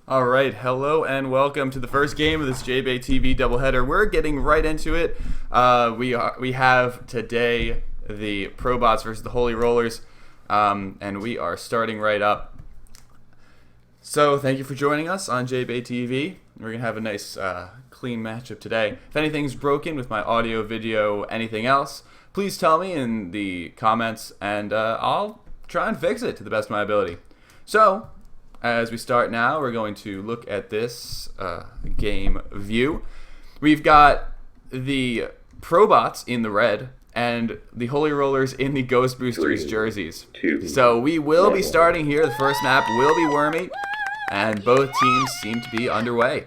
All right, hello and welcome to the first game of this JBay TV doubleheader. We're getting right into it. We have today the Probots versus the Holy Rollers, and we are starting right up. So thank you for joining us on JBay TV. We're gonna have a nice, clean matchup today. If anything's broken with my audio, video, anything else, please tell me in the comments, and I'll try and fix it to the best of my ability. So, as we start now, we're going to look at this game view. We've got the Probots in the red and the Holy Rollers in the Ghost Boosters jerseys. So we will be starting here. The first map will be Wormy, and both teams seem to be underway.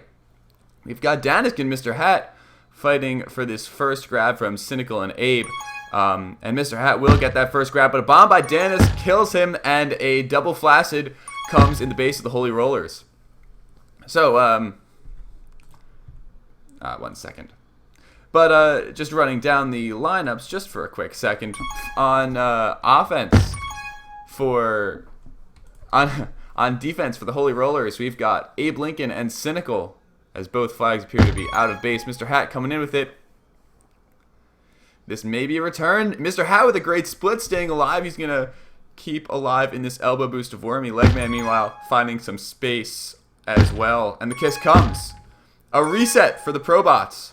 We've got Danisk and Mr. Hat fighting for this first grab from Cynical and Abe. And Mr. Hat will get that first grab, but a bomb by Danisk kills him, and a double flaccid comes in the base of the Holy Rollers. So, 1 second. But just running down the lineups just for a quick second. On offense on defense for the Holy Rollers, we've got Abe Lincoln and Cynical, as both flags appear to be out of base. Mr. Hat coming in with it. This may be a return. Mr. Hat with a great split, staying alive. He's going to keep alive in this elbow boost of Wormy. Legman, meanwhile, finding some space as well. And the kiss comes. A reset for the Probots.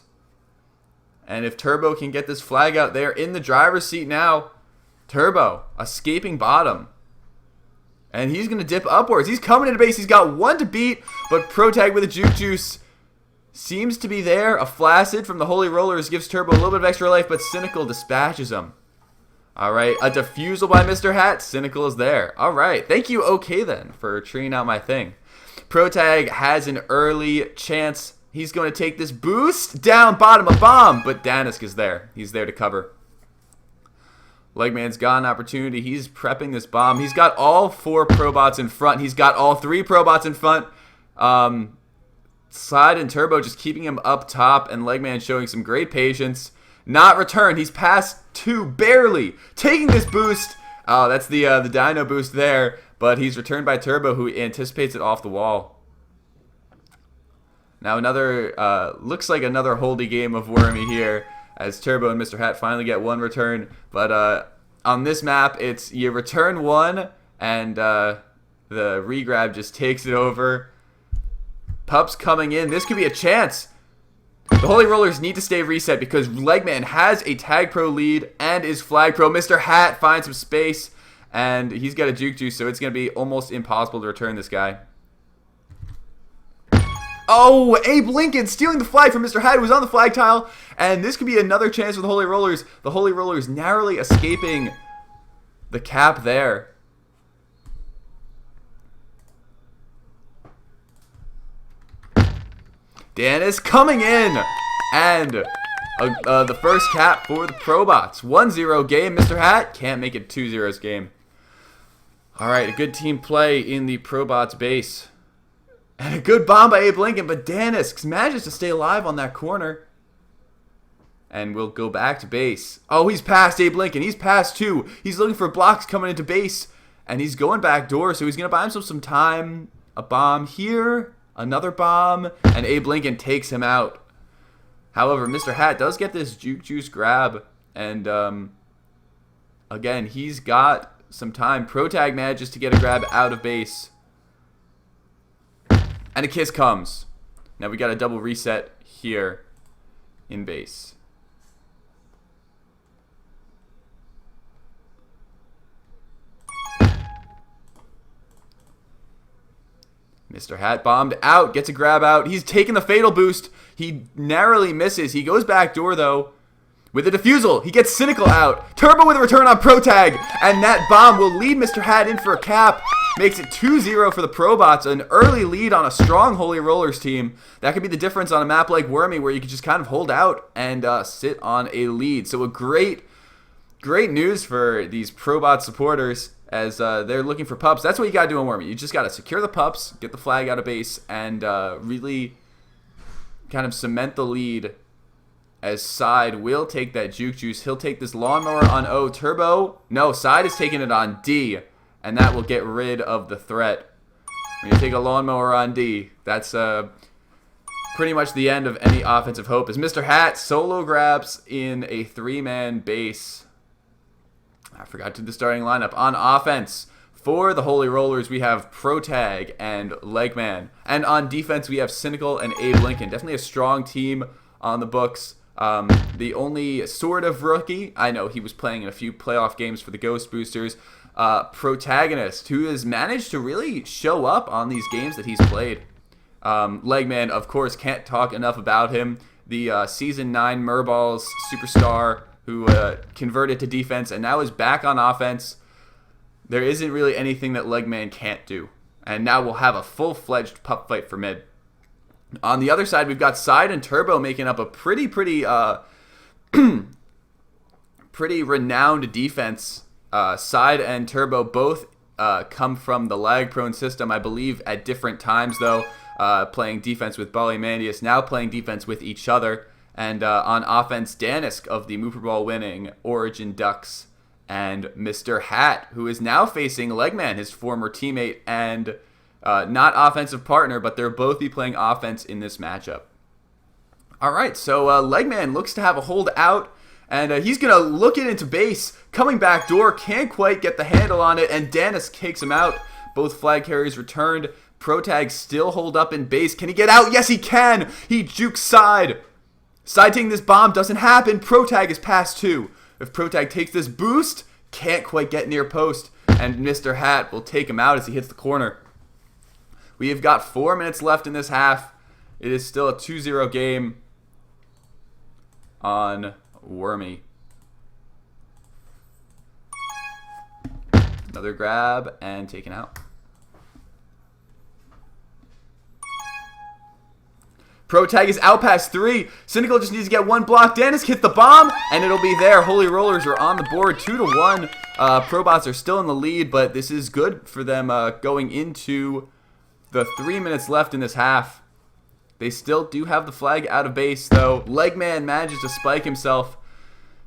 And if Turbo can get this flag out there in the driver's seat now, Turbo escaping bottom. And he's going to dip upwards. He's coming into base. He's got one to beat, but Protag with a Juke Juice seems to be there. A flaccid from the Holy Rollers gives Turbo a little bit of extra life, but Cynical dispatches him. Alright, a defusal by Mr. Hat. Cynical is there. Alright, thank you, okay then, for treating out my thing. Protag has an early chance. He's going to take this boost. Down bottom, a bomb, but Danisk is there. He's there to cover. Legman's got an opportunity. He's prepping this bomb. He's got all 4 Probots in front. He's got all 3 Probots in front. Slide and Turbo just keeping him up top, and Legman showing some great patience. Not return. He's past 2, barely taking this boost. Oh, that's the Dino boost there, but he's returned by Turbo, who anticipates it off the wall. Now another looks like another holdy game of Wormy here, as Turbo and Mr. Hat finally get one return. But on this map, it's you return 1, and the regrab just takes it over. Pups coming in. This could be a chance. The Holy Rollers need to stay reset because Legman has a Tag Pro lead and is Flag Pro. Mr. Hat finds some space, and he's got a Juke Juice, so it's going to be almost impossible to return this guy. Oh, Abe Lincoln stealing the flag from Mr. Hat, who was on the flag tile, and this could be another chance for the Holy Rollers. The Holy Rollers narrowly escaping the cap there. Danisk coming in, and the first cap for the Probots. 1-0 game. Mr. Hat can't make it 2-0 game. Alright, a good team play in the Probots base. And a good bomb by Abe Lincoln, but Danisk manages to stay alive on that corner. And we'll go back to base. Oh, he's past Abe Lincoln. He's past 2. He's looking for blocks coming into base, and he's going back door, so he's going to buy himself some time. A bomb here. Another bomb, and Abe Lincoln takes him out. However, Mr. Hat does get this Juke Juice grab, and again, he's got some time. Protag manages to get a grab out of base, and a kiss comes. Now we got a double reset here in base. Mr. Hat bombed out, gets a grab out. He's taking the fatal boost. He narrowly misses. He goes back door, though, with a defusal. He gets Cynical out. Turbo with a return on Protag, and that bomb will lead Mr. Hat in for a cap. Makes it 2-0 for the Probots, an early lead on a strong Holy Rollers team. That could be the difference on a map like Wormy, where you could just kind of hold out and sit on a lead. So a great news for these Probot supporters, as they're looking for pups. That's what you got to do in Wormy. You just got to secure the pups, get the flag out of base, and really kind of cement the lead, as Side will take that Juke Juice. He'll take this lawnmower on O. Turbo. No, Side is taking it on D, and that will get rid of the threat. When you take a lawnmower on D, that's pretty much the end of any offensive hope. As Mr. Hat solo grabs in a 3-man base. I forgot to do the starting lineup. On offense, for the Holy Rollers, we have Protag and Legman. And on defense, we have Cynical and Abe Lincoln. Definitely a strong team on the books. The only sort of rookie, I know he was playing in a few playoff games for the Ghost Boosters, Protagonist, who has managed to really show up on these games that he's played. Legman, of course, can't talk enough about him. The Season 9 Murballs superstar who converted to defense and now is back on offense. There isn't really anything that Legman can't do. And now we'll have a full-fledged pup fight for mid. On the other side, we've got Side and Turbo making up a pretty renowned defense. Side and Turbo both come from the lag-prone system, I believe, at different times, though. Playing defense with Ballymandius, now playing defense with each other. And on offense, Danisk of the Mooper Ball winning Origin Ducks and Mr. Hat, who is now facing Legman, his former teammate and not offensive partner, but they'll both be playing offense in this matchup. All right, so Legman looks to have a hold out, and he's going to look it into base. Coming back door, can't quite get the handle on it, and Danisk takes him out. Both flag carriers returned. Protag still hold up in base. Can he get out? Yes, he can. He jukes Side. Side taking this bomb doesn't happen. Protag is past 2. If Protag takes this boost, can't quite get near post, and Mr. Hat will take him out as he hits the corner. We have got 4 minutes left in this half. It is still a 2-0 game on Wormy. Another grab and taken out. Protag is out past 3. Cynical just needs to get one block. Danisk hit the bomb, and it'll be there. Holy Rollers are on the board, 2-1. Probots are still in the lead, but this is good for them going into the 3 minutes left in this half. They still do have the flag out of base, though. Legman manages to spike himself.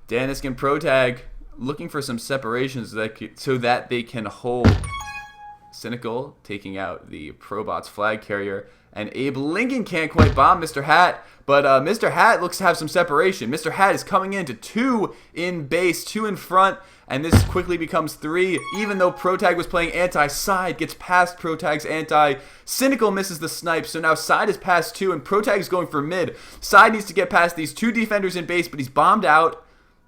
Danisk and Protag looking for some separations so that they can hold. Cynical taking out the Probots flag carrier. And Abe Lincoln can't quite bomb Mr. Hat, but Mr. Hat looks to have some separation. Mr. Hat is coming into 2 in base, 2 in front, and this quickly becomes 3. Even though Protag was playing anti, Side gets past Protag's anti. Cynical misses the snipe, so now Side is past 2, and Protag is going for mid. Side needs to get past these 2 defenders in base, but he's bombed out.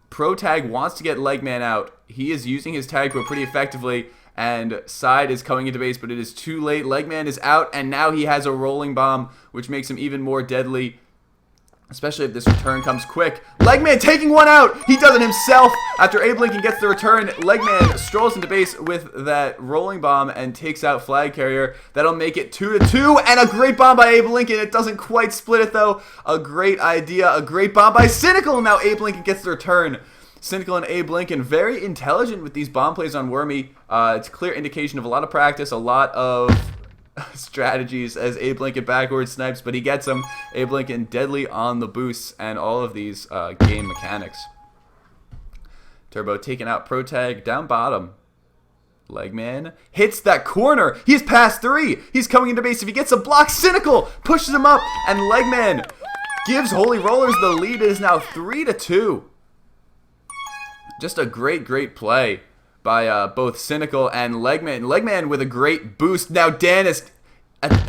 Protag wants to get Legman out. He is using his tag pro pretty effectively. And Side is coming into base, but it is too late. Legman is out, and now he has a rolling bomb, which makes him even more deadly, especially if this return comes quick. Legman taking one out! He does it himself! After Abe Lincoln gets the return, Legman strolls into base with that rolling bomb and takes out flag carrier. That'll make it 2-2, and a great bomb by Abe Lincoln. It doesn't quite split it, though. A great idea, a great bomb by Cynical. Now Abe Lincoln gets the return. Cynical and Abe Lincoln, very intelligent with these bomb plays on Wormy. It's a clear indication of a lot of practice, a lot of strategies as Abe Lincoln backwards snipes, but he gets them. Abe Lincoln deadly on the boosts and all of these game mechanics. Turbo taking out Protag down bottom. Legman hits that corner. He's past 3. He's coming into base. If he gets a block, Cynical pushes him up, and Legman gives Holy Rollers the lead. It is now 3-2. Just a great play by both Cynical and Legman. Legman with a great boost. Now Danisk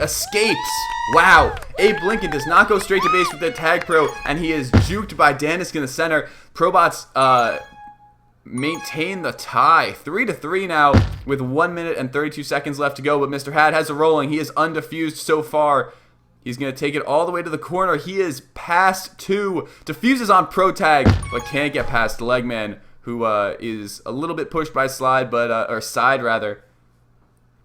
escapes. Wow. Abe Lincoln does not go straight to base with the tag pro, and he is juked by Danisk in the center. Probots maintain the tie. 3-3 now with 1 minute and 32 seconds left to go, but Mr. Hat has a rolling. He is undefused so far. He's going to take it all the way to the corner. He is past 2. Diffuses on Protag, but can't get past Legman, who is a little bit pushed by Side, or Side rather.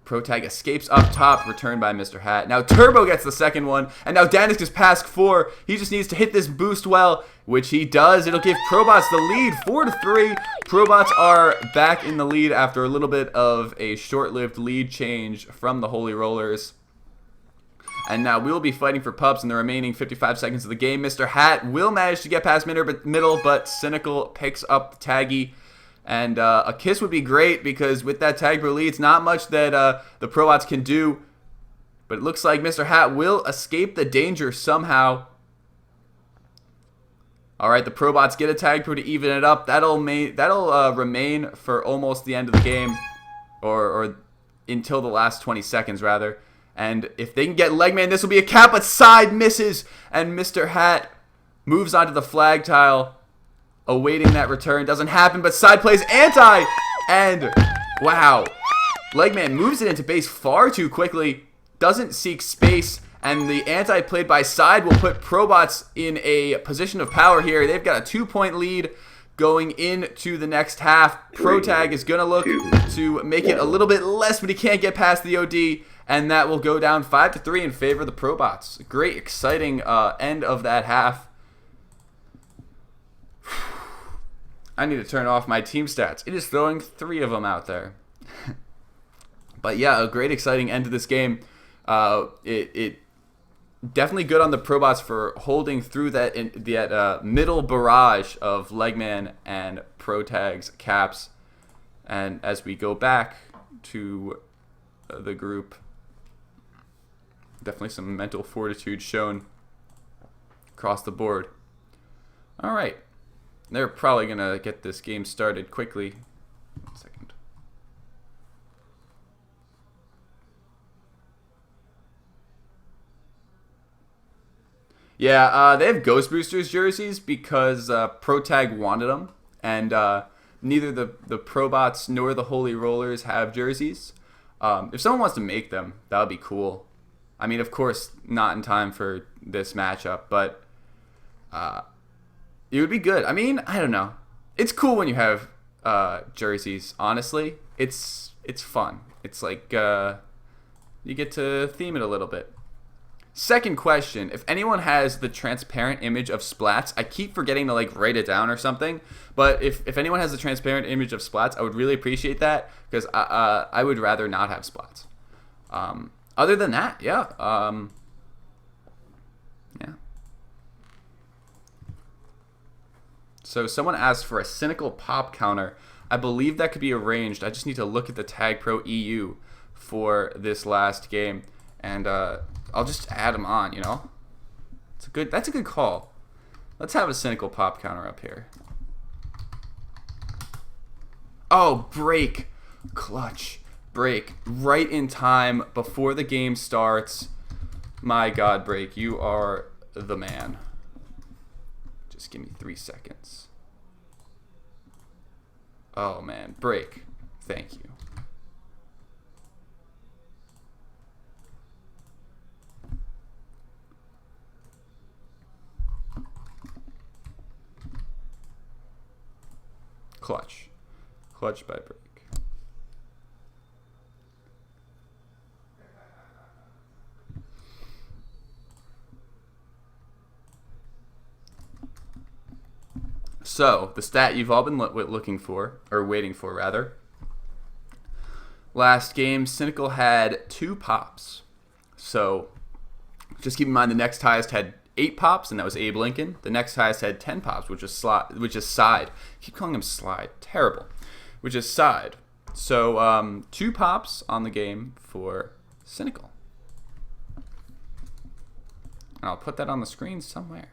Protag escapes up top, returned by Mr. Hat. Now Turbo gets the second one, and now Danisk is past 4. He just needs to hit this boost well, which he does. It'll give Probots the lead, 4-3. Probots are back in the lead after a little bit of a short-lived lead change from the Holy Rollers. And now we will be fighting for pups in the remaining 55 seconds of the game. Mr. Hat will manage to get past middle, but Cynical picks up the taggy. And a kiss would be great, because with that tag pro lead, it's not much that the Probots can do. But it looks like Mr. Hat will escape the danger somehow. All right, the Probots get a tag pro to even it up. That'll remain for almost the end of the game, or until the last 20 seconds, rather. And if they can get Legman, this will be a cap, but side misses. And Mr. Hat moves onto the flag tile, awaiting that return. Doesn't happen, but side plays anti. And wow, Legman moves it into base far too quickly. Doesn't seek space. And the anti played by side will put Probots in a position of power here. They've got a 2-point lead going into the next half. Protag is going to look to make it a little bit less, but he can't get past the OD. And that will go down 5-3 in favor of the Probots. Great, exciting end of that half. I need to turn off my team stats. It is throwing 3 of them out there. But yeah, a great, exciting end to this game. It definitely good on the Probots for holding through that middle barrage of Legman and Protag's caps. And as we go back to the group, definitely some mental fortitude shown across the board. All right. They're probably going to get this game started quickly. 1 second. Yeah, they have Ghost Boosters jerseys because Protag wanted them, and neither the Probots nor the Holy Rollers have jerseys. If someone wants to make them, that would be cool. I mean, of course, not in time for this matchup, but it would be good. I mean, I don't know. It's cool when you have jerseys, honestly. It's fun. It's like you get to theme it a little bit. Second question, if anyone has the transparent image of Splats, I keep forgetting to like write it down or something, but if anyone has the transparent image of Splats, I would really appreciate that, because I would rather not have Splats. Other than that, yeah. Yeah. So someone asked for a cynical pop counter. I believe that could be arranged. I just need to look at the Tag Pro EU for this last game, and I'll just add them on, you know? That's a good call. Let's have a cynical pop counter up here. Oh, break. Clutch. Break. Right in time before the game starts. My God, Break. You are the man. Just give me 3 seconds. Oh, man. Break. Thank you. Clutch. Clutch by Break. So, the stat you've all been looking for, or waiting for, rather. Last game, Cynical had 2 pops. So, just keep in mind the next highest had 8 pops, and that was Abe Lincoln. The next highest had 10 pops, which is Side. I keep calling him Slide. Terrible. Which is Side. So, 2 pops on the game for Cynical. And I'll put that on the screen somewhere.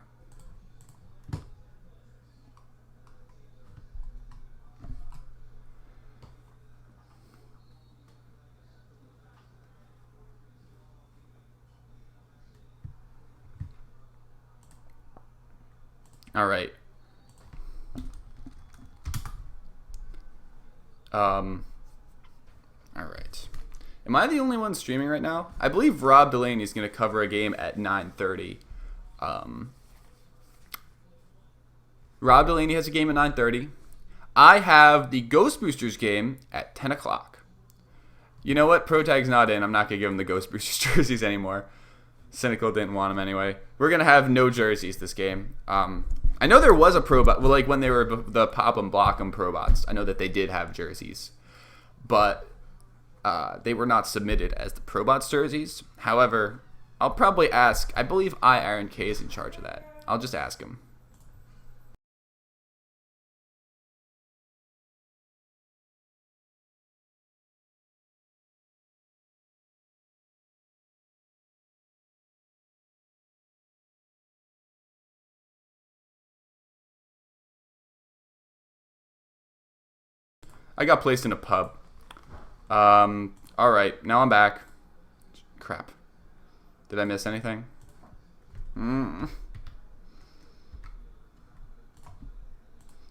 All right. All right. Am I the only one streaming right now? I believe Rob Delaney is going to cover a game at 9:30. Rob Delaney has a game at 9:30. I have the Ghost Boosters game at 10 o'clock. You know what? Protag's not in. I'm not going to give him the Ghost Boosters jerseys anymore. Cynical didn't want them anyway. We're going to have no jerseys this game. I know there was a Probot, well, like when they were the Pop 'em Block 'em Probots. I know that they did have jerseys, but they were not submitted as the Probots jerseys. However, I'll probably ask. I believe Aaron K is in charge of that. I'll just ask him. I got placed in a pub. Alright, now I'm back. Crap. Did I miss anything?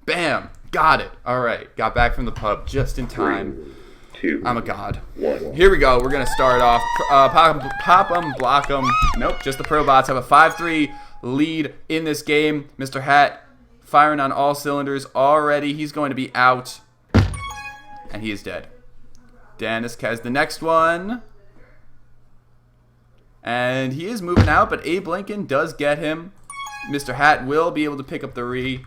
Bam! Got it. Alright, got back from the pub just in time. 3, 2, I'm a god. 1. Here we go. We're going to start off. Pop 'em, block 'em. Nope, just the Probots have a 5-3 lead in this game. Mr. Hat firing on all cylinders already. He's going to be out. And he is dead. Danisk has the next one. And he is moving out, but Abe Lincoln does get him. Mr. Hat will be able to pick up the re.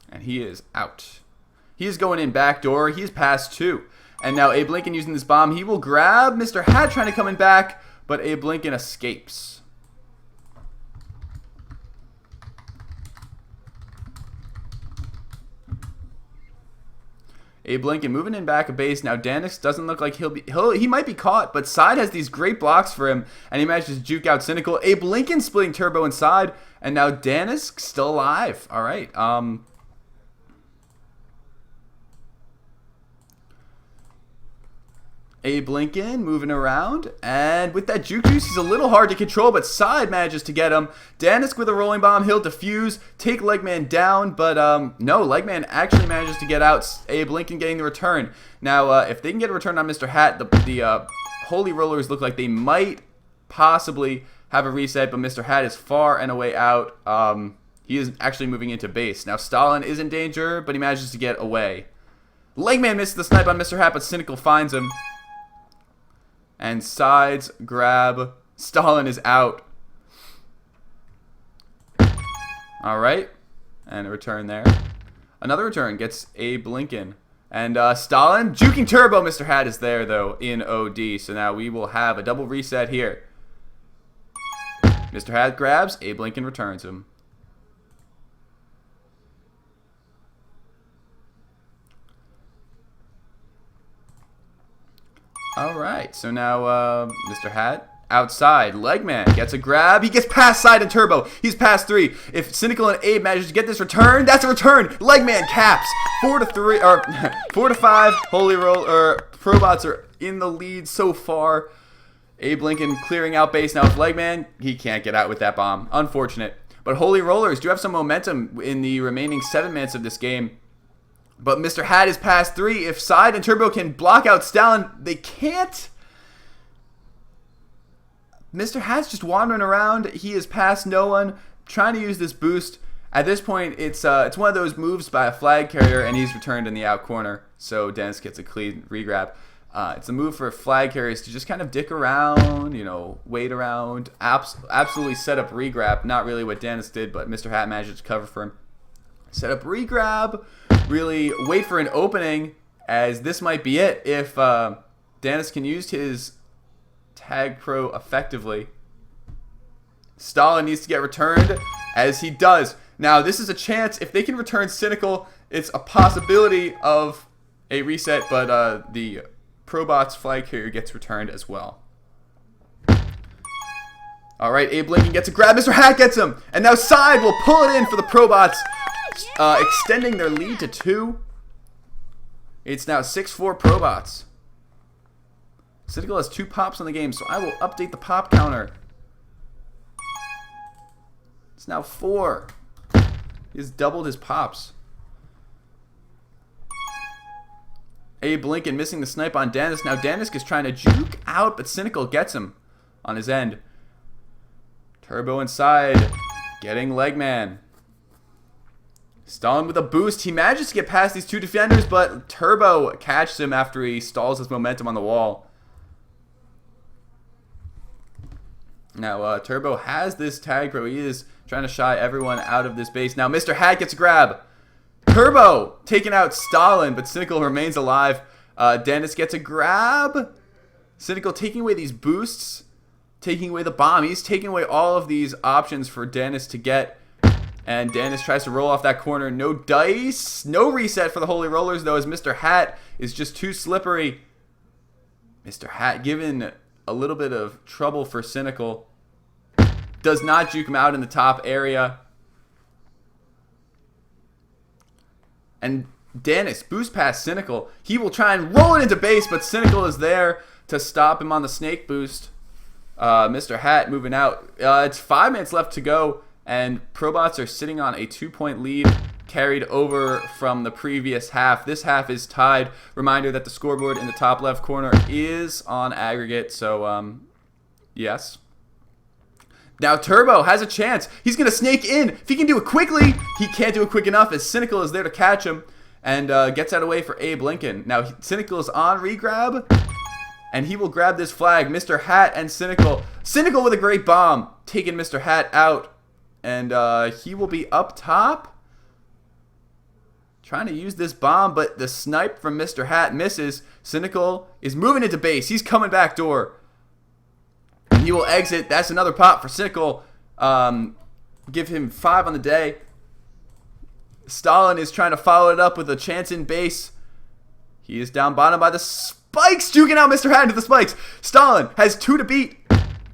And he is out. He is going in back door. He's past 2. And now Abe Lincoln using this bomb. He will grab Mr. Hat trying to come in back, but Abe Lincoln escapes. Abe Lincoln moving in back a base. Now Danix doesn't look like he might be caught, but Side has these great blocks for him, and he manages to juke out Cynical. Abe Lincoln splitting Turbo inside, and now Danix still alive. All right. Abe Lincoln moving around, and with that juke juice, he's a little hard to control, but Side manages to get him. Danisk with a rolling bomb, he'll defuse, take Legman down, but no, Legman actually manages to get out. Abe Lincoln getting the return. Now, if they can get a return on Mr. Hat, the Holy Rollers look like they might possibly have a reset, but Mr. Hat is far and away out. He is actually moving into base. Now, Stalin is in danger, but he manages to get away. Legman misses the snipe on Mr. Hat, but Cynical finds him. And Sides grab. Stalin is out. Alright. And a return there. Another return gets Abe Lincoln. And Stalin juking Turbo. Mr. Hat is there, though, in OD. So now we will have a double reset here. Mr. Hat grabs. Abe Lincoln returns him. Alright, so now Mr. Hat outside. Legman gets a grab. He gets past Side and Turbo. He's past 3. If Cynical and Abe manage to get this return, that's a return. Legman caps. 4-3 or 4-5. Holy Roll Probots are in the lead so far. Abe Lincoln clearing out base now with Legman. He can't get out with that bomb. Unfortunate. But Holy Rollers do have some momentum in the remaining 7 minutes of this game. But Mr. Hat is past 3. If Side and Turbo can block out Stalin, they can't. Mr. Hat's just wandering around. He is past no one, trying to use this boost. At this point, it's one of those moves by a flag carrier, and he's returned in the out corner. So Dennis gets a clean regrab. It's a move for flag carriers to just kind of dick around, wait around, absolutely set up regrab. Not really what Dennis did, but Mr. Hat managed to cover for him. Set up regrab, really wait for an opening, as this might be it if Dennis can use his tag pro effectively. Stalin needs to get returned, as he does. Now, this is a chance. If they can return Cynical, it's a possibility of a reset, but the Probots flag carrier gets returned as well. All right, Abe Lincoln gets a grab. Mr. Hat gets him, and now Side will pull it in for the Probots, extending their lead to 2. It's now 6-4 Probots. Cynical has 2 pops on the game, so I will update the pop counter. It's now 4. He's doubled his pops. Abe Lincoln missing the snipe on Danisk. Now Danisk is trying to juke out, but Cynical gets him on his end. Turbo inside, getting Legman. Stalin with a boost. He manages to get past these 2 defenders, but Turbo catches him after he stalls his momentum on the wall. Now, Turbo has this tag pro. He is trying to shy everyone out of this base. Now, Mr. Hat gets a grab. Turbo taking out Stalin, but Cynical remains alive. Dennis gets a grab. Cynical taking away these boosts, taking away the bomb. He's taking away all of these options for Dennis to get. And Dennis tries to roll off that corner. No dice. No reset for the Holy Rollers, though, as Mr. Hat is just too slippery. Mr. Hat given a little bit of trouble for Cynical. Does not juke him out in the top area. And Danis boost past Cynical. He will try and roll it into base, but Cynical is there to stop him on the snake boost. Mr. Hat moving out. It's 5 minutes left to go, and Probots are sitting on a 2-point lead carried over from the previous half. This half is tied. Reminder that the scoreboard in the top left corner is on aggregate, so yes. Now Turbo has a chance. He's going to snake in. If he can do it quickly, he can't do it quick enough as Cynical is there to catch him and gets out of the way for Abe Lincoln. Now Cynical is on regrab, and he will grab this flag. Mr. Hat and Cynical. Cynical with a great bomb, taking Mr. Hat out, and he will be up top. Trying to use this bomb, but the snipe from Mr. Hat misses. Cynical is moving into base. He's coming back door. And he will exit. That's another pop for Cynical. Give him 5 on the day. Stalin is trying to follow it up with a chance in base. He is down bottom by the spikes, juking out Mr. Hat into the spikes. Stalin has 2 to beat.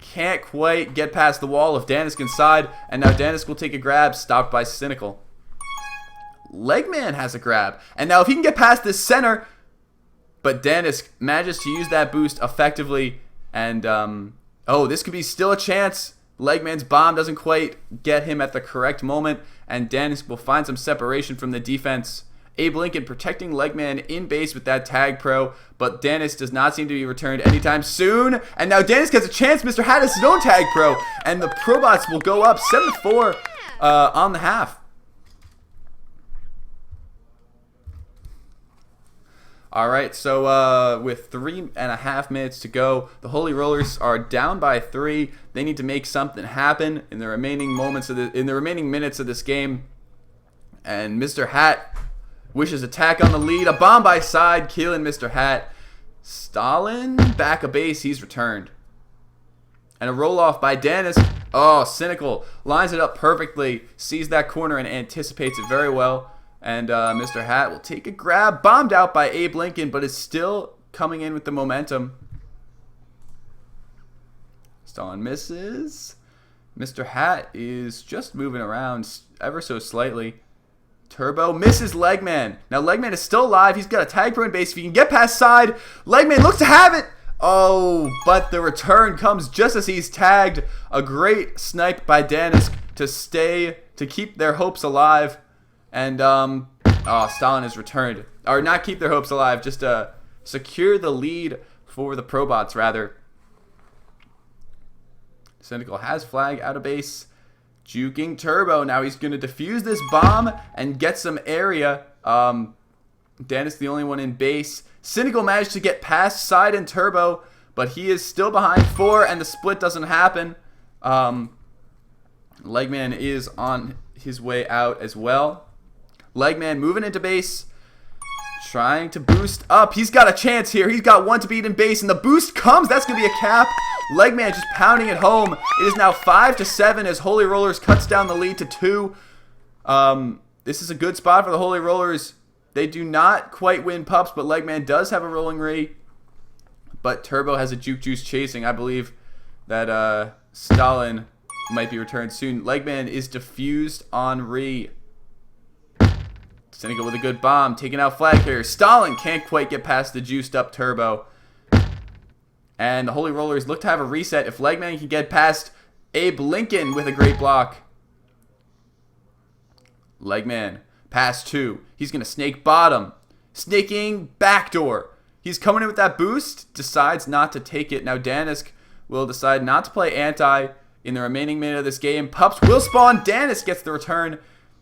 Can't quite get past the wall of Danisk inside. And now Danisk will take a grab, stopped by Cynical. Legman has a grab. And now if he can get past this center, but Danisk manages to use that boost effectively. And, oh, this could be still a chance. Legman's bomb doesn't quite get him at the correct moment. And Danisk will find some separation from the defense. Abe Lincoln protecting Legman in base with that tag pro. But Danisk does not seem to be returned anytime soon. And now Danisk has a chance. Mr. Hat has his own tag pro. And the Probots will go up 7-4 on the half. All right, so with 3.5 minutes to go, the Holy Rollers are down by 3. They need to make something happen in the remaining minutes of this game. And Mr. Hat wishes attack on the lead. A bomb by side, killing Mr. Hat. Stalin back a base. He's returned. And a roll off by Danis. Oh, Cynical lines it up perfectly. Sees that corner and anticipates it very well. And Mr. Hat will take a grab. Bombed out by Abe Lincoln, but is still coming in with the momentum. Stalin misses. Mr. Hat is just moving around ever so slightly. Turbo misses Legman. Now Legman is still alive. He's got a tag pro in base. If he can get past side, Legman looks to have it. Oh, but the return comes just as he's tagged. A great snipe by Danisk to keep their hopes alive. And, Stalin is returned. Or not keep their hopes alive, just secure the lead for the Probots, rather. Cynical has flag out of base. Juking Turbo. Now he's going to defuse this bomb and get some area. Danis the only one in base. Cynical managed to get past side and Turbo, but he is still behind 4, and the split doesn't happen. Legman is on his way out as well. Legman moving into base, trying to boost up. He's got a chance here. He's got 1 to beat in base, and the boost comes. That's going to be a cap. Legman just pounding it home. It is now 5-7 as Holy Rollers cuts down the lead to 2. This is a good spot for the Holy Rollers. They do not quite win pups, but Legman does have a rolling re. But Turbo has a Juke Juice chasing. I believe that Stalin might be returned soon. Legman is diffused on re. Cynical with a good bomb, taking out flag carrier. Stalin can't quite get past the juiced up Turbo. And the Holy Rollers look to have a reset if Legman can get past Abe Lincoln with a great block. Legman, pass 2. He's going to snake bottom. Snaking backdoor. He's coming in with that boost, decides not to take it. Now Danisk will decide not to play anti in the remaining minute of this game. Pups will spawn. Danisk gets the return.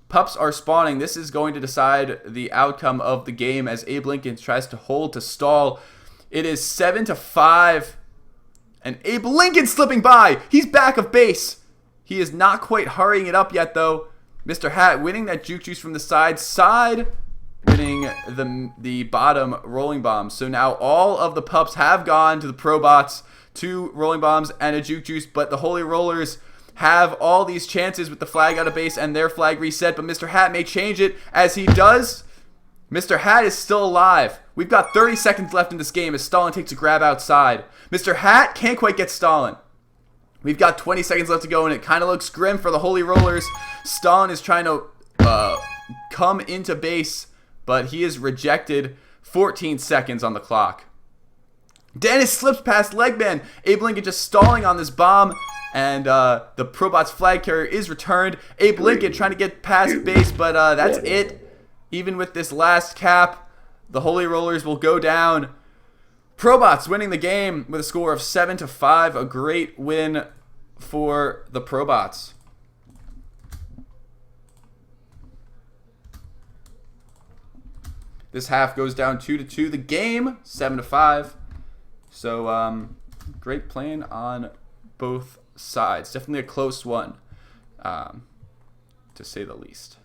Pups are spawning. This is going to decide the outcome of the game as Abe Lincoln tries to hold to stall. It is 7-5. And Abe Lincoln slipping by. He's back of base. He is not quite hurrying it up yet, though. Mr. Hat winning that juke juice from the side winning the bottom rolling bomb. So now all of the pups have gone to the Probots, 2 rolling bombs and a juke juice, but the Holy Rollers have all these chances with the flag out of base and their flag reset, but Mr. Hat may change it. As he does, Mr. Hat is still alive. We've got 30 seconds left in this game as Stalin takes a grab outside. Mr. Hat can't quite get Stalin. We've got 20 seconds left to go, and it kind of looks grim for the Holy Rollers. Stalin is trying to come into base, but he is rejected. 14 seconds on the clock. Dennis slips past Legman. Abe Lincoln just stalling on this bomb. And the Probots flag carrier is returned. Abe Lincoln trying to get past base, but that's it. Even with this last cap, the Holy Rollers will go down. Probots winning the game with a score of 7-5. A great win for the Probots. This half goes down 2-2. The game 7-5. So great playing on both sides. Definitely a close one, to say the least.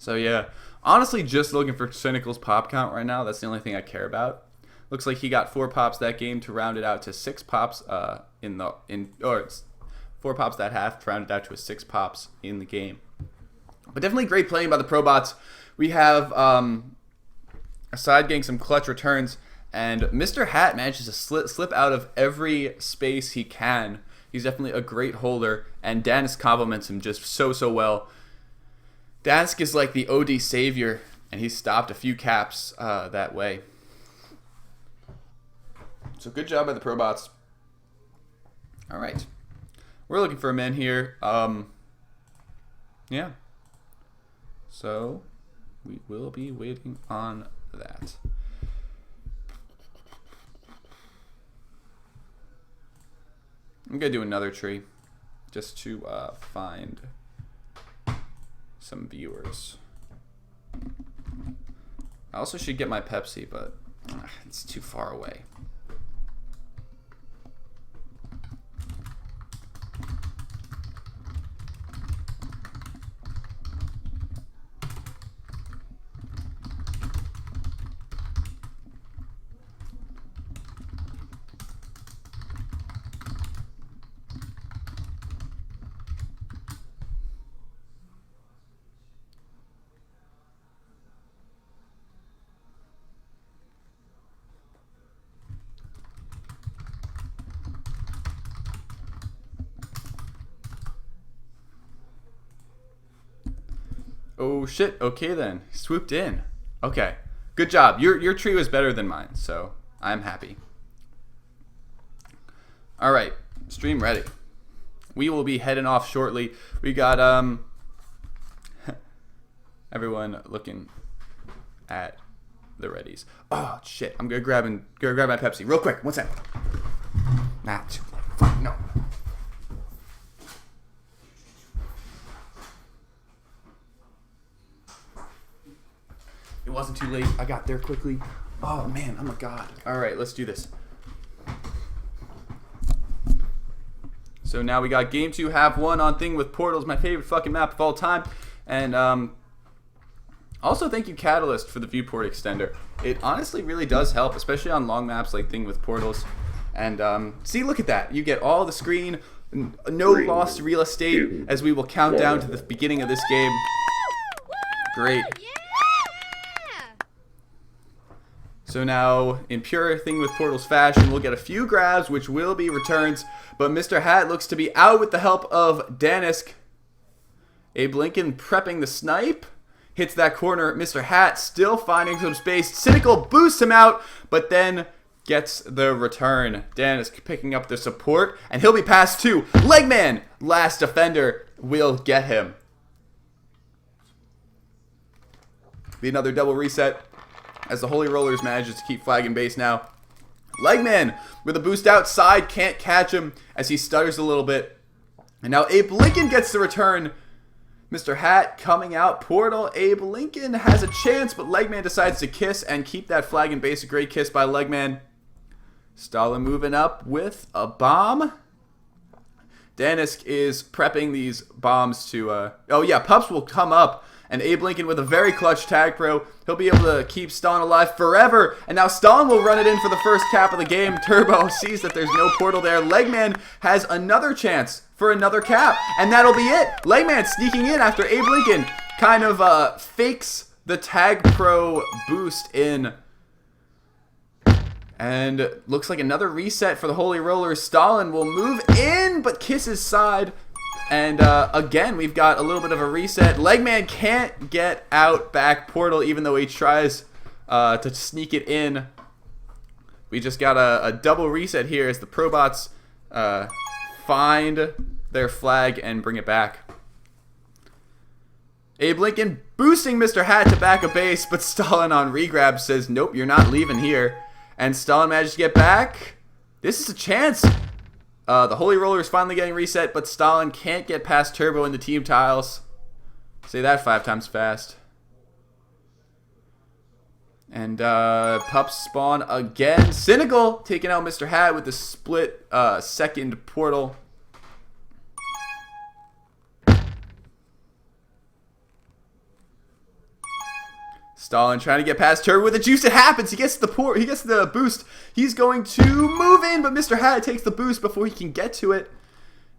So yeah, honestly just looking for Cynical's pop count right now. That's the only thing I care about. Looks like he got 4 pops that game to round it out to 6 pops or 4 pops that half to round it out to a 6 pops in the game. But definitely great playing by the Probots. We have aside getting some clutch returns, and Mr. Hat manages to slip out of every space he can. He's definitely a great holder, and Danis compliments him just so well. Dask is like the OD savior, and he stopped a few caps that way. So good job by the Probots. All right. We're looking for a man here. Yeah. So we will be waiting on that. I'm going to do another tree just to find some viewers. I also should get my Pepsi, but it's too far away. Oh shit, okay then. Swooped in. Okay. Good job. Your tree was better than mine, so I'm happy. Alright, stream ready. We will be heading off shortly. We got everyone looking at the readies. Oh shit, I'm gonna grab my Pepsi. Real quick, one sec. Not too late. Fuck no. It wasn't too late. I got there quickly. Oh man, I'm a god. Alright, let's do this. So now we got game 2, half 1 on Thing with Portals, my favorite fucking map of all time. And also thank you Catalyst for the viewport extender. It honestly really does help, especially on long maps like Thing with Portals. And see, look at that. You get all the screen, no lost real estate, as we will count down to the beginning of this game. Great. So now, in pure Thing with Portals fashion, we'll get a few grabs, which will be returns. But Mr. Hat looks to be out with the help of Danisk. Abe Lincoln prepping the snipe. Hits that corner. Mr. Hat still finding some space. Cynical boosts him out, but then gets the return. Danisk picking up the support, and he'll be passed too. Legman, last defender, will get him. Be another double reset as the Holy Rollers manages to keep flagging base now. Legman with a boost outside, can't catch him as he stutters a little bit. And now Abe Lincoln gets the return. Mr. Hat coming out portal. Abe Lincoln has a chance, but Legman decides to kiss and keep that flag in base. A great kiss by Legman. Stalin moving up with a bomb. Danisk is prepping these bombs to... oh yeah, Pups will come up. And Abe Lincoln with a very clutch tag pro. He'll be able to keep Stalin alive forever. And now Stalin will run it in for the first cap of the game. Turbo sees that there's no portal there. Legman has another chance for another cap. And that'll be it. Legman sneaking in after Abe Lincoln kind of fakes the tag pro boost in. And looks like another reset for the Holy Rollers. Stalin will move in, but kisses side. And again, we've got a little bit of a reset. Legman can't get out back portal, even though he tries to sneak it in. We just got a double reset here as the Probots find their flag and bring it back. Abe Lincoln boosting Mr. Hat to back a base, but Stalin on regrab says, nope, you're not leaving here. And Stalin manages to get back. This is a chance. The Holy Rollers finally getting reset, but Stalin can't get past Turbo in the team tiles. Say that 5 times fast. And Pups spawn again. Cynical taking out Mr. Hat with the split second portal. Stalin trying to get past Turbo with the juice. It happens. He gets the boost. He's going to move in, but Mr. Hat takes the boost before he can get to it.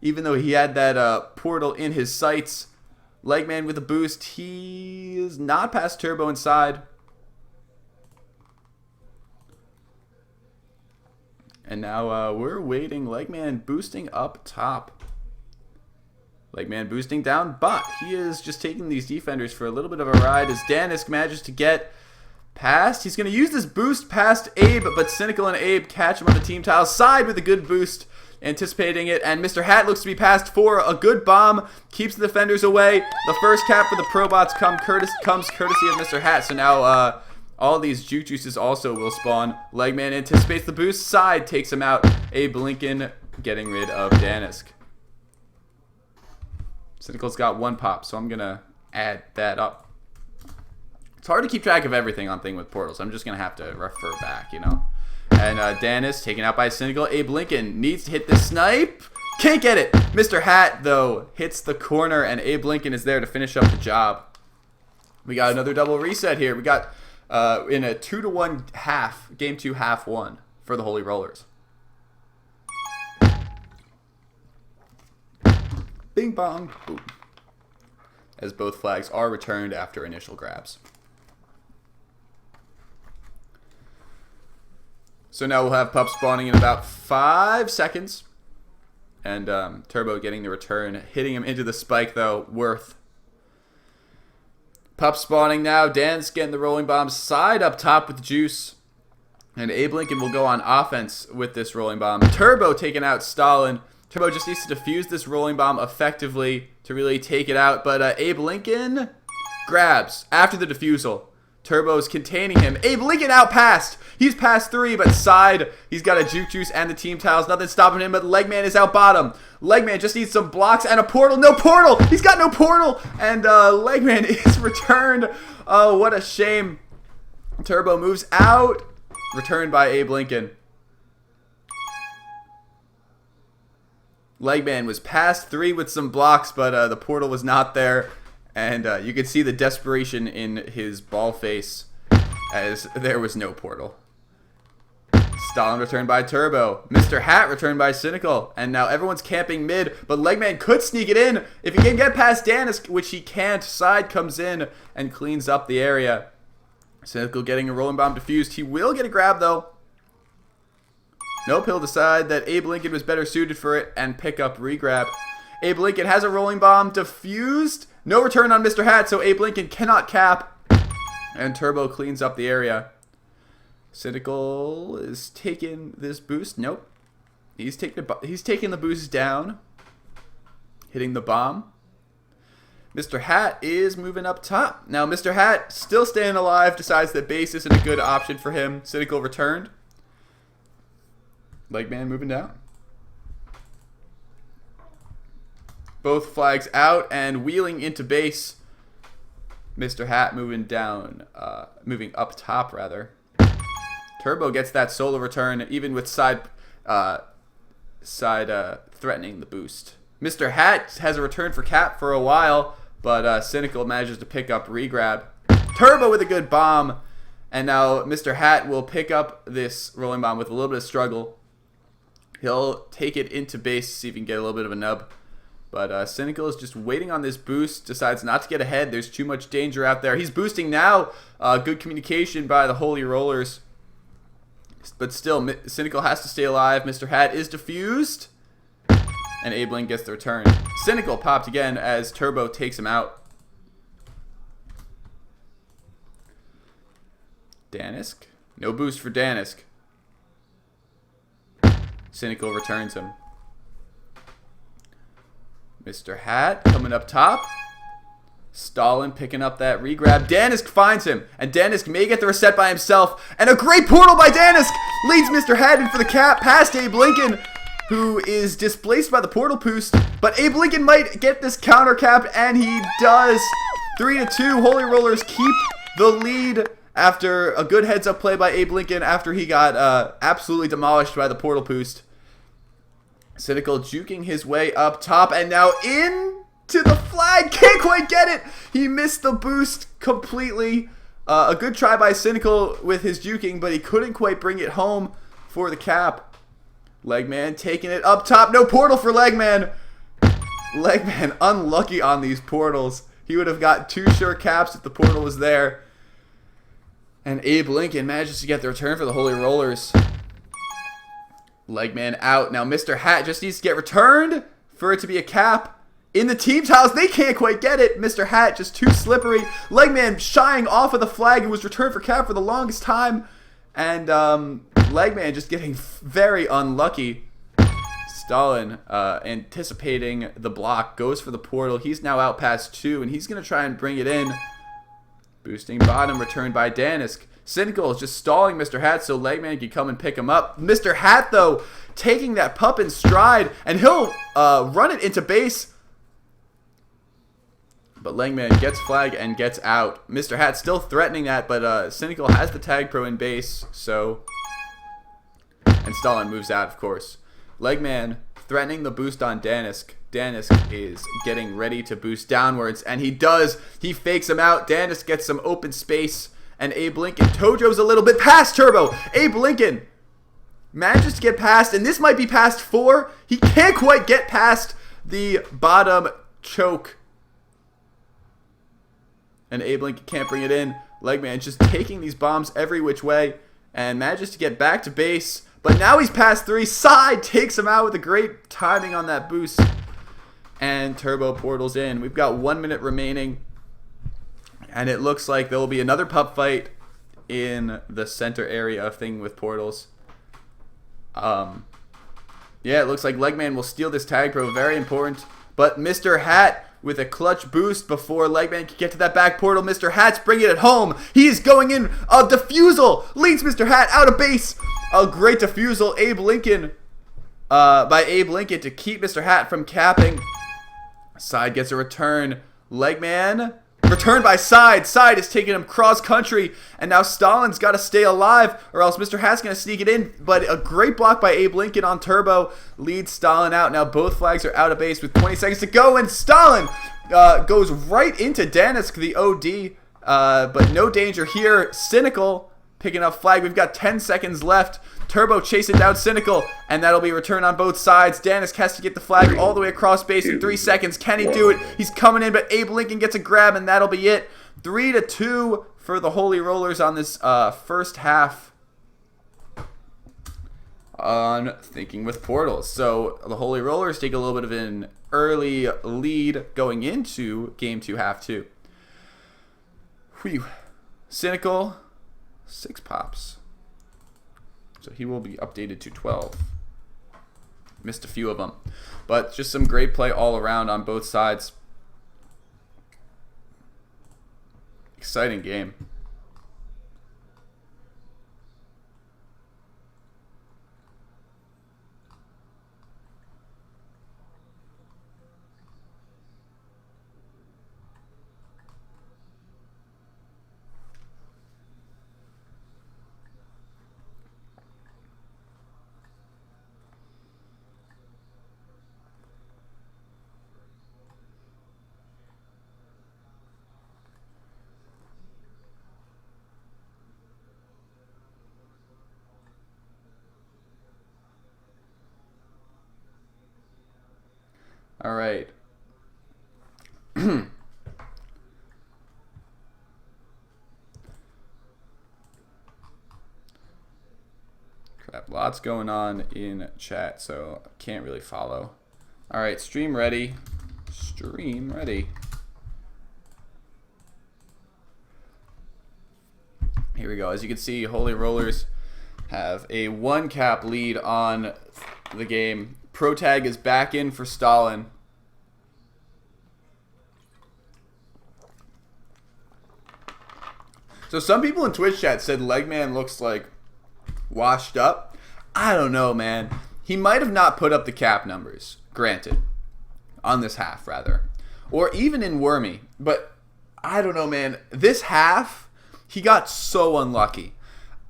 Even though he had that portal in his sights. Legman with a boost. He is not past Turbo inside. And now we're waiting. Legman boosting up top. Legman boosting down, but he is just taking these defenders for a little bit of a ride as Danisk manages to get past. He's going to use this boost past Abe, but Cynical and Abe catch him on the team tile side with a good boost, anticipating it. And Mr. Hat looks to be passed for a good bomb, keeps the defenders away. The first cap for the Probots comes courtesy of Mr. Hat. So now all these juke juices also will spawn. Legman anticipates the boost, side takes him out. Abe Lincoln getting rid of Danisk. Cynical's got 1 pop, so I'm going to add that up. It's hard to keep track of everything on Thing with Portals. I'm just going to have to refer back, you know. And Danis taken out by Cynical. Abe Lincoln needs to hit the snipe. Can't get it. Mr. Hat, though, hits the corner, and Abe Lincoln is there to finish up the job. We got another double reset here. We got in a 2-to-1 half, game 2, half 1 for the Holy Rollers. Bing bong, boom. As both flags are returned after initial grabs. So now we'll have Pup spawning in about 5 seconds. And Turbo getting the return. Hitting him into the spike, though. Worth. Pup spawning now. Dan's getting the rolling bomb side up top with the juice. And Abe Lincoln will go on offense with this rolling bomb. Turbo taking out Stalin. Turbo just needs to defuse this rolling bomb effectively to really take it out. But Abe Lincoln grabs after the defusal. Turbo's containing him. Abe Lincoln out passed. He's past 3, but side. He's got a juke juice and the team tiles. Nothing stopping him, but Legman is out bottom. Legman just needs some blocks and a portal. No portal. He's got no portal. And Legman is returned. Oh, what a shame. Turbo moves out. Returned by Abe Lincoln. Legman was past 3 with some blocks, but the portal was not there. And you could see the desperation in his ball face as there was no portal. Stalin returned by Turbo. Mr. Hat returned by Cynical. And now everyone's camping mid, but Legman could sneak it in. If he can get past Danis, which he can't, side comes in and cleans up the area. Cynical getting a rolling bomb defused. He will get a grab, though. Nope, he'll decide that Abe Lincoln was better suited for it and pick up regrab. Abe Lincoln has a rolling bomb defused. No return on Mr. Hat, so Abe Lincoln cannot cap. And Turbo cleans up the area. Cynical is taking this boost. Nope. He's taking the boost down. Hitting the bomb. Mr. Hat is moving up top. Now, Mr. Hat, still staying alive, decides that base isn't a good option for him. Cynical returned. Legman moving down. Both flags out and wheeling into base. Mr. Hat moving down, moving up top, rather. Turbo gets that solo return, even with side threatening the boost. Mr. Hat has a return for cap for a while, but Cynical manages to pick up regrab. Turbo with a good bomb, and now Mr. Hat will pick up this rolling bomb with a little bit of struggle. He'll take it into base, see if he can get a little bit of a nub. But Cynical is just waiting on this boost, decides not to get ahead. There's too much danger out there. He's boosting now. Good communication by the Holy Rollers. But still, Cynical has to stay alive. Mr. Hat is defused. And Abe Lincoln gets the return. Cynical popped again as Turbo takes him out. Danisk. No boost for Danisk. Cynical returns him. Mr. Hat coming up top. Stalin picking up that regrab. Danisk finds him, and Danisk may get the reset by himself. And a great portal by Danisk leads Mr. Hat in for the cap past Abe Lincoln, who is displaced by the portal boost. But Abe Lincoln might get this counter cap, and he does. 3-2. Holy Rollers keep the lead after a good heads-up play by Abe Lincoln after he got absolutely demolished by the portal boost. Cynical juking his way up top, and now into the flag. Can't quite get it. He missed the boost completely. A good try by Cynical with his juking, but he couldn't quite bring it home for the cap. Legman taking it up top. No portal for Legman. Legman unlucky on these portals. He would have got 2 sure caps if the portal was there. And Abe Lincoln manages to get the return for the Holy Rollers. Legman out. Now Mr. Hat just needs to get returned for it to be a cap. In the team's house, they can't quite get it. Mr. Hat just too slippery. Legman shying off of the flag. It was returned for cap for the longest time. And Legman just getting very unlucky. Stalin, anticipating the block, goes for the portal. He's now out past 2, and he's going to try and bring it in. Boosting bottom, returned by Danisk. Cynical is just stalling Mr. Hat so Legman can come and pick him up. Mr. Hat, though, taking that pup in stride, and he'll run it into base. But Legman gets flag and gets out. Mr. Hat still threatening that, but Cynical has the tag pro in base, so... And Stalin moves out, of course. Legman threatening the boost on Danisk. Danisk is getting ready to boost downwards, and he does. He fakes him out. Danisk gets some open space. And Abe Lincoln, Tojo's a little bit past Turbo. Abe Lincoln manages to get past, and this might be past 4. He can't quite get past the bottom choke. And Abe Lincoln can't bring it in. Legman just taking these bombs every which way and manages to get back to base. But now he's past 3. Side takes him out with a great timing on that boost. And Turbo portals in. We've got 1 minute remaining. And it looks like there will be another pup fight in the center area of thing with portals. Yeah, it looks like Legman will steal this tag pro. Very important. But Mr. Hat with a clutch boost before Legman can get to that back portal. Mr. Hat's bringing it home. He is going in. A defusal leads Mr. Hat out of base. A great defusal. Abe Lincoln by Abe Lincoln to keep Mr. Hat from capping. Side gets a return. Legman returned by Side. Side is taking him cross country, and now Stalin's got to stay alive, or else Mr. Hat's going to sneak it in. But a great block by Abe Lincoln on Turbo leads Stalin out. Now both flags are out of base with 20 seconds to go, and Stalin goes right into Danisk, the OD. But no danger here. Cynical picking up flag. We've got 10 seconds left. Turbo chasing down Cynical, and that'll be a return on both sides. Danisk has to get the flag all the way across base in 3 seconds. Can he do it? He's coming in, but Abe Lincoln gets a grab, and that'll be it. 3-2 for the Holy Rollers on this first half on Thinking with Portals. So the Holy Rollers take a little bit of an early lead going into Game 2, Half 2. Whew. Cynical, 6 pops. So he will be updated to 12. Missed a few of them. But just some great play all around on both sides. Exciting game. All right. Crap, lots going on in chat, so I can't really follow. All right, stream ready. Stream ready. Here we go. As you can see, Holy Rollers have a 1-cap lead on the game. Protag is back in for Stalin. So some people in Twitch chat said Legman looks like washed up. I don't know, man. He might have not put up the cap numbers, granted, on this half, rather. Or even in Wormy. But I don't know, man. This half, he got so unlucky.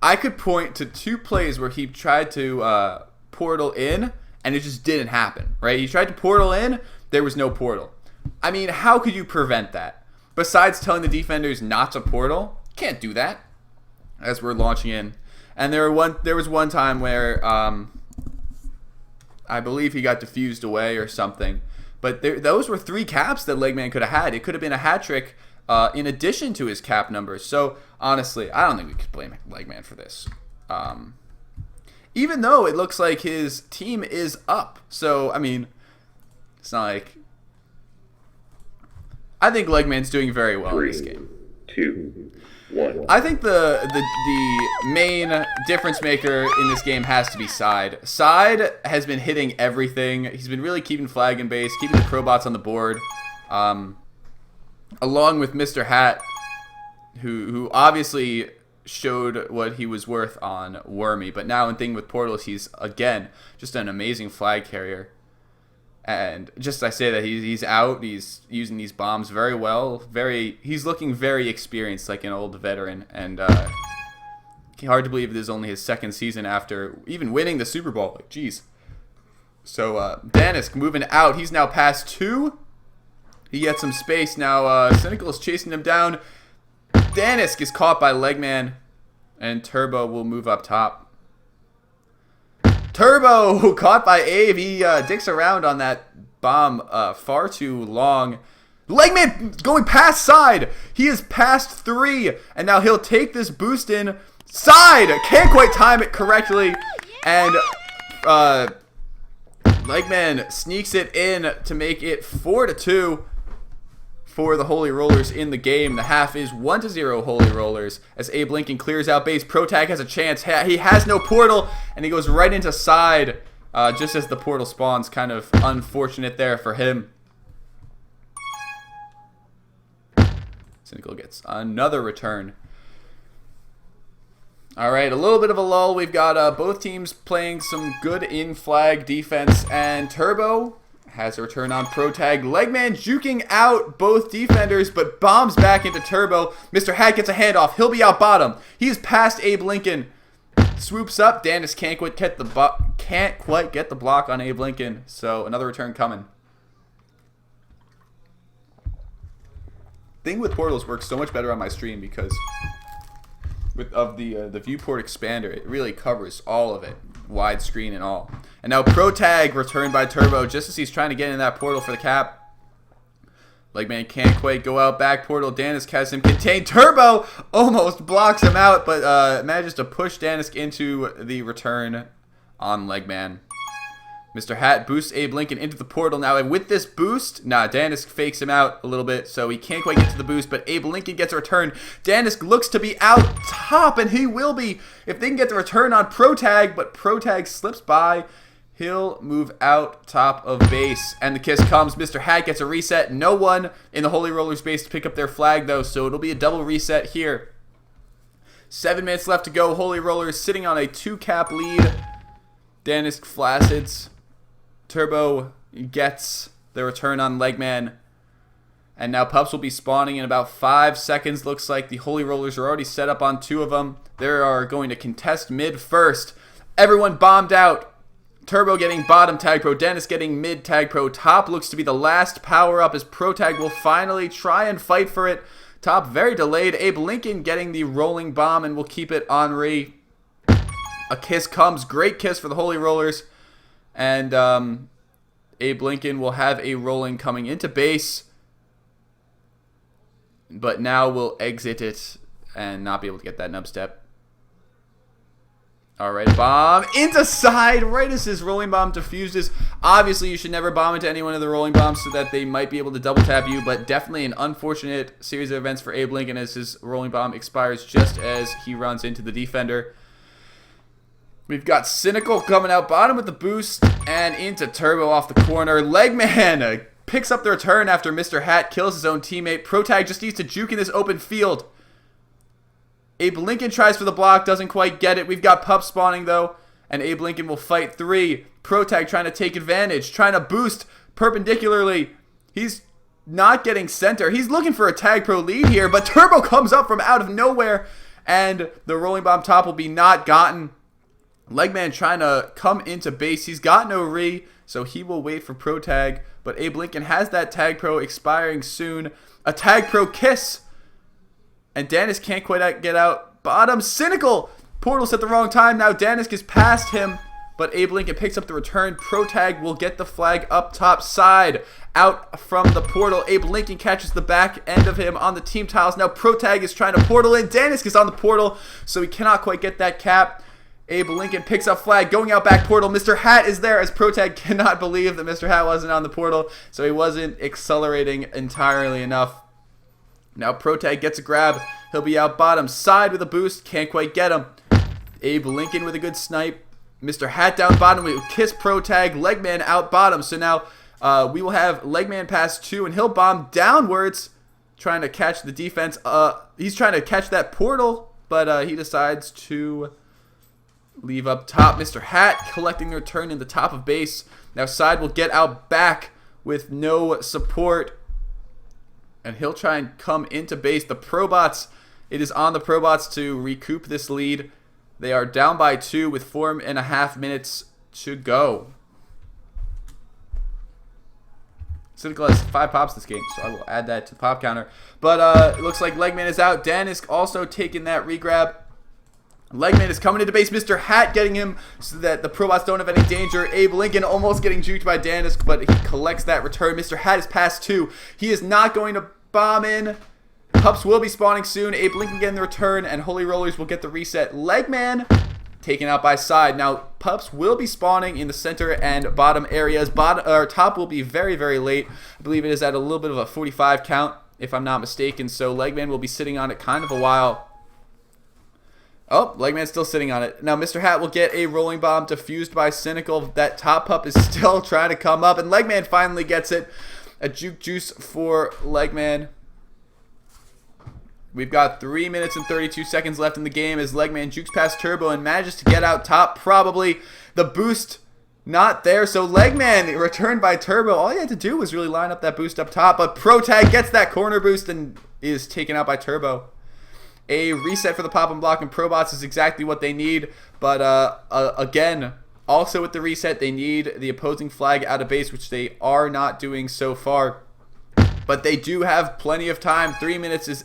I could point to 2 plays where he tried to portal in, and it just didn't happen, right? He tried to portal in, there was no portal. I mean, how could you prevent that? Besides telling the defenders not to portal, can't do that as we're launching in. And there was one time where I believe he got diffused away or something. But those were 3 caps that Legman could have had. It could have been a hat trick in addition to his cap numbers. So honestly, I don't think we could blame Legman for this. Even though it looks like his team is up. So, I mean, it's not like... I think Legman's doing very well in this game. 2, 1. I think the main difference maker in this game has to be Side. Side has been hitting everything. He's been really keeping flag and base, keeping the Probots on the board. Along with Mr. Hat, who obviously showed what he was worth on Wormy. But now in Thing with Portals, he's, again, just an amazing flag carrier. And just I say that he's out, he's using these bombs very well. He's looking very experienced, like an old veteran. And hard to believe this is only his 2nd season after even winning the Super Bowl. Like, jeez. So Danisk moving out. He's now past 2. He gets some space now. Cynical is chasing him down. Danisk is caught by Legman, and Turbo will move up top. Turbo caught by Abe. He dicks around on that bomb far too long. Legman going past Side. He is past 3, and now he'll take this boost in. Side can't quite time it correctly, and Legman sneaks it in to make it 4-2. For the Holy Rollers in the game. The half is 1-0 Holy Rollers as Abe Lincoln clears out base. Protag has a chance. He has no portal, and he goes right into Side just as the portal spawns. Kind of unfortunate there for him. Cynical gets another return. All right, a little bit of a lull. We've got both teams playing some good in-flag defense, and Turbo has a return on Protag. Legman juking out both defenders, but bombs back into Turbo. Mr. Hat gets a handoff. He'll be out bottom. He's past Abe Lincoln. Swoops up. Danis can't quite get the block on Abe Lincoln. So another return coming. Thing with Portals works so much better on my stream because of the viewport expander. It really covers all of it. Widescreen and all. And now Protag returned by Turbo just as he's trying to get in that portal for the cap. Legman can't quite go out back portal. Danisk has him contained. Turbo almost blocks him out, but manages to push Danisk into the return on Legman. Mr. Hat boosts Abe Lincoln into the portal now, and with this boost, Danisk fakes him out a little bit, so he can't quite get to the boost, but Abe Lincoln gets a return. Danisk looks to be out top, and he will be if they can get the return on Protag, but Protag slips by. He'll move out top of base, and the kiss comes. Mr. Hat gets a reset. No one in the Holy Rollers base to pick up their flag, though, so it'll be a double reset here. 7 minutes left to go. Holy Rollers sitting on a 2-cap lead. Danisk flacids. Turbo gets the return on Legman. And now Pups will be spawning in about 5 seconds. Looks like the Holy Rollers are already set up on 2 of them. They are going to contest mid first. Everyone bombed out. Turbo getting bottom tag pro. Dennis getting mid tag pro. Top looks to be the last power up as Pro Tag will finally try and fight for it. Top very delayed. Abe Lincoln getting the rolling bomb and will keep it Henri. A kiss comes. Great kiss for the Holy Rollers. And Abe Lincoln will have a rolling coming into base. But now will exit it and not be able to get that nub step. Alright, bomb into side right as his rolling bomb diffuses. Obviously, you should never bomb into any one of the rolling bombs so that they might be able to double tap you, but definitely an unfortunate series of events for Abe Lincoln as his rolling bomb expires just as he runs into the defender. We've got Cynical coming out bottom with the boost and into Turbo off the corner. Legman picks up the return after Mr. Hat kills his own teammate. Protag just needs to juke in this open field. Abe Lincoln tries for the block, doesn't quite get it. We've got Pup spawning though, and Abe Lincoln will fight 3. Protag trying to take advantage, trying to boost perpendicularly. He's not getting center. He's looking for a tag pro lead here, but Turbo comes up from out of nowhere, and the rolling bomb top will be not gotten. Legman trying to come into base. He's got no re, so he will wait for Pro Tag. But Abe Lincoln has that Tag Pro expiring soon. A Tag Pro kiss. And Danisk can't quite get out. Bottom, Cynical. Portal's at the wrong time. Now Danisk is past him. But Abe Lincoln picks up the return. Pro Tag will get the flag up top side. Out from the portal. Abe Lincoln catches the back end of him on the team tiles. Now Pro Tag is trying to portal in. Danisk is on the portal, so he cannot quite get that cap. Abe Lincoln picks up flag, going out back portal. Mr. Hat is there as Protag cannot believe that Mr. Hat wasn't on the portal, so he wasn't accelerating entirely enough. Now Protag gets a grab. He'll be out bottom side with a boost. Can't quite get him. Abe Lincoln with a good snipe. Mr. Hat down bottom. We will kiss Protag. Legman out bottom. So now we will have Legman pass 2, and he'll bomb downwards, trying to catch the defense. He's trying to catch that portal, but he decides to leave up top. Mr. Hat collecting the return in the top of base. Now side will get out back with no support. And he'll try and come into base. The Probots, it is on the Probots to recoup this lead. They are down by 2 with 4.5 minutes to go. Cynical has 5 pops this game, so I will add that to the pop counter. But it looks like Legman is out. Danisk also taking that regrab. Legman is coming into base. Mr. Hat getting him so that the Probots don't have any danger. Abe Lincoln almost getting juked by Danisk, but he collects that return. Mr. Hat is past 2. He is not going to bomb in. Pups will be spawning soon. Abe Lincoln getting the return, and Holy Rollers will get the reset. Legman taken out by side. Now, Pups will be spawning in the center and bottom areas. Top will be very, very late. I believe it is at a little bit of a 45 count, if I'm not mistaken. So Legman will be sitting on it kind of a while. Oh, Legman's still sitting on it. Now, Mr. Hat will get a rolling bomb diffused by Cynical. That top pup is still trying to come up, and Legman finally gets it. A juke juice for Legman. We've got 3 minutes and 32 seconds left in the game as Legman jukes past Turbo and manages to get out top. Probably the boost not there, so Legman returned by Turbo. All he had to do was really line up that boost up top, but Protag gets that corner boost and is taken out by Turbo. A reset for the pop and block and Probots is exactly what they need. But again, also with the reset, they need the opposing flag out of base, which they are not doing so far. But they do have plenty of time. 3 minutes is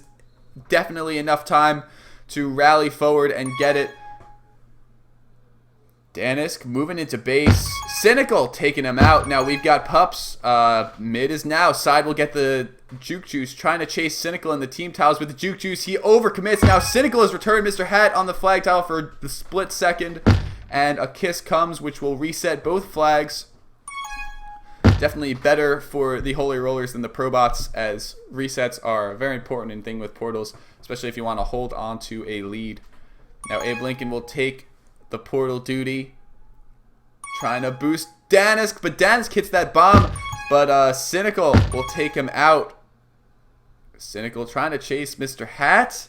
definitely enough time to rally forward and get it. Danisk moving into base. Cynical taking him out. Now we've got Pups. Mid is now. Side will get the Juke Juice trying to chase Cynical in the team tiles with the Juke Juice. He overcommits. Now Cynical has returned Mr. Hat on the flag tile for the split second. And a kiss comes, which will reset both flags. Definitely better for the Holy Rollers than the Probots, as resets are a very important thing with portals, especially if you want to hold on to a lead. Now Abe Lincoln will take the portal duty, trying to boost Danisk, but Danisk hits that bomb, but Cynical will take him out. Cynical trying to chase Mr. Hat,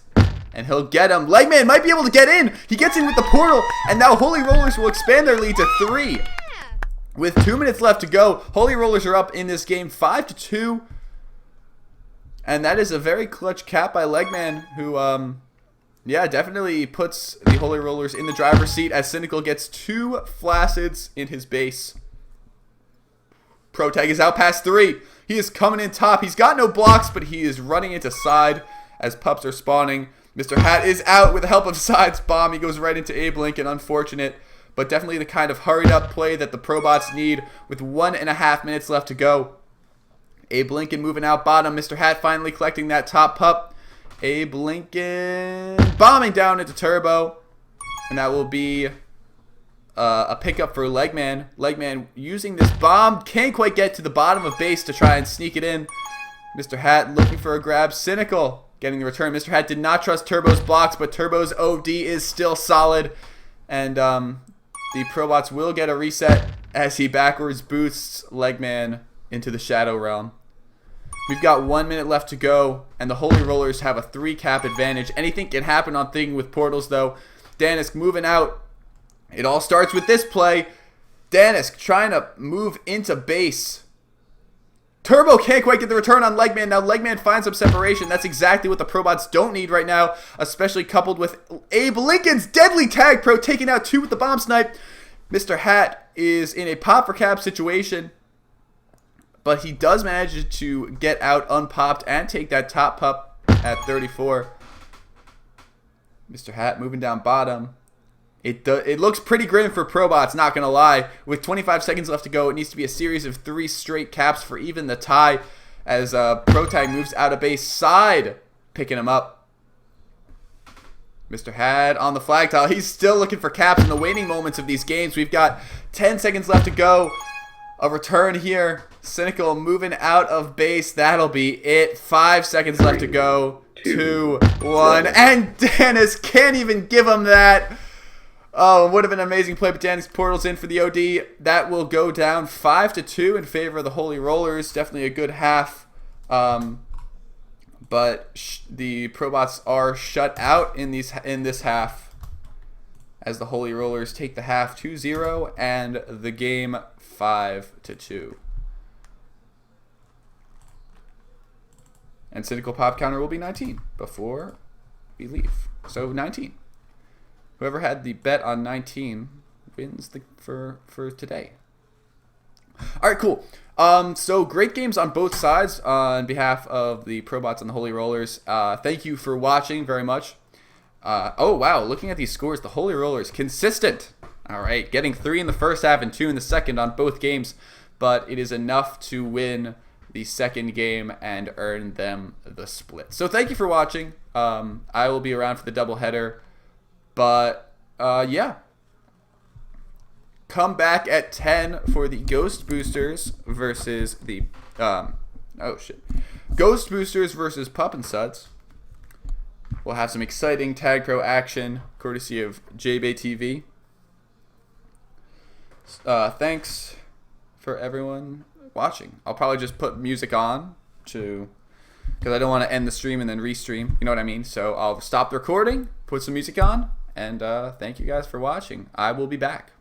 and he'll get him. Legman might be able to get in. He gets in with the portal, and now Holy Rollers will expand their lead to 3. With 2 minutes left to go, Holy Rollers are up in this game 5-2. And that is a very clutch cap by Legman, who, yeah, definitely puts the Holy Rollers in the driver's seat as Cynical gets 2 Flacids in his base. Protag is out past 3. He is coming in top. He's got no blocks, but he is running into side as pups are spawning. Mr. Hat is out with the help of Side's bomb. He goes right into Abe Lincoln. Unfortunate, but definitely the kind of hurried up play that the Probots need with 1.5 minutes left to go. Abe Lincoln moving out bottom. Mr. Hat finally collecting that top pup. Abe Lincoln bombing down into Turbo. And that will be a pickup for Legman. Legman using this bomb. Can't quite get to the bottom of base to try and sneak it in. Mr. Hat looking for a grab. Cynical getting the return. Mr. Hat did not trust Turbo's blocks, but Turbo's OD is still solid. And the Probots will get a reset as he backwards boosts Legman into the Shadow Realm. We've got 1 minute left to go, and the Holy Rollers have a 3 cap advantage. Anything can happen on Thing with portals, though. Danisk moving out. It all starts with this play. Danisk trying to move into base. Turbo can't quite get the return on Legman. Now Legman finds some separation. That's exactly what the Probots don't need right now, especially coupled with Abe Lincoln's deadly tag pro taking out 2 with the bomb snipe. Mr. Hat is in a pop for cap situation, but he does manage to get out unpopped and take that top pup at 34. Mr. Hat moving down bottom. It looks pretty grim for Probots, not going to lie. With 25 seconds left to go, it needs to be a series of 3 straight caps for even the tie as Protag moves out of base. Side picking him up. Mr. Hat on the flag tile. He's still looking for caps in the waning moments of these games. We've got 10 seconds left to go. A return here. Cynical moving out of base. That'll be it. 5 seconds left to go. 2, 1. And Dennis can't even give him that. Oh, would have been an amazing play, but Danny's portal's in for the OD. That will go down 5-2 in favor of the Holy Rollers. Definitely a good half. But the Probots are shut out in this half as the Holy Rollers take the half 2-0 and the game 5-2. And Cynical Pop counter will be 19 before we leave. So 19. Whoever had the bet on 19 wins for today. All right, cool. So great games on both sides on behalf of the Probots and the Holy Rollers. Thank you for watching very much. Oh, wow. Looking at these scores, the Holy Rollers, consistent. All right, getting 3 in the first half and 2 in the second on both games. But it is enough to win the second game and earn them the split. So thank you for watching. I will be around for the doubleheader. But, yeah. Come back at 10 for the Ghost Boosters versus the, Ghost Boosters versus Pup and Suds. We'll have some exciting Tag Pro action, courtesy of JBay TV. Thanks for everyone watching. I'll probably just put music on because I don't want to end the stream and then restream. You know what I mean? So I'll stop the recording, put some music on. And thank you guys for watching. I will be back.